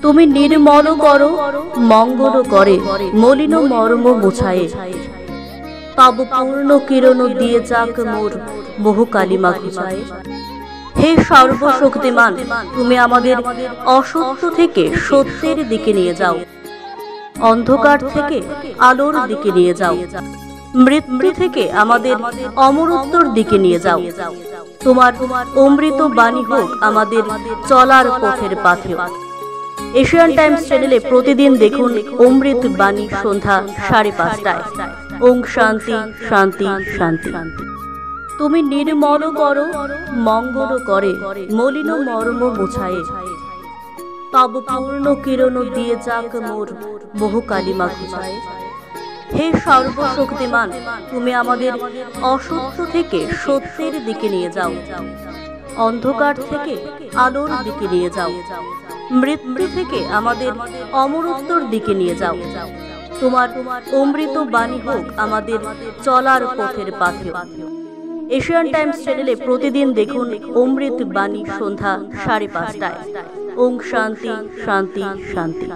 তুমি নির্মল করো মঙ্গল করে মলিন মর্ম মুছায়ে। তব পূর্ণ কিরণ দিয়ে যাক মোর বহু কালিমা ঘুচায়ে। হে সর্বশক্তিমান, তুমি আমাদের অসত্য থেকে সত্যের দিকে নিয়ে যাও, অন্ধকার থেকে আলোর দিকে নিয়ে যাও, মৃত্যু থেকে আমাদের অমরত্বর দিকে নিয়ে যাও। তোমার অমৃত বাণী হোক আমাদের চলার পথের পাথেয়। এশিয়ান টাইমস চ্যানেলে প্রতিদিন দেখুন অমৃত বাণী সন্ধ্যা 5:30টায়। ওং শান্তি শান্তি শান্তি। তুমি নির্মল করো মঙ্গল করে মলিন মর্ম মুছায়ে। তব পূর্ণ কিরণ দিয়ে যাক মোর বহু কালিমা ঘুচায়ে। হে সর্বশক্তিমান, তুমি আমাদের অসত্য থেকে সত্যের দিকে নিয়ে যাও, অন্ধকার থেকে আলোর দিকে নিয়ে যাও, মৃত্যু থেকে আমাদের অমরত্বর দিকে নিয়ে যাও। তোমার অমৃত বাণী হোক আমাদের চলার পথের পাথেয়। এশিয়ান টাইমস চ্যানেলে প্রতিদিন দেখুন অমৃত বাণী সন্ধ্যা 5:30টায়। ওং শান্তি শান্তি শান্তি।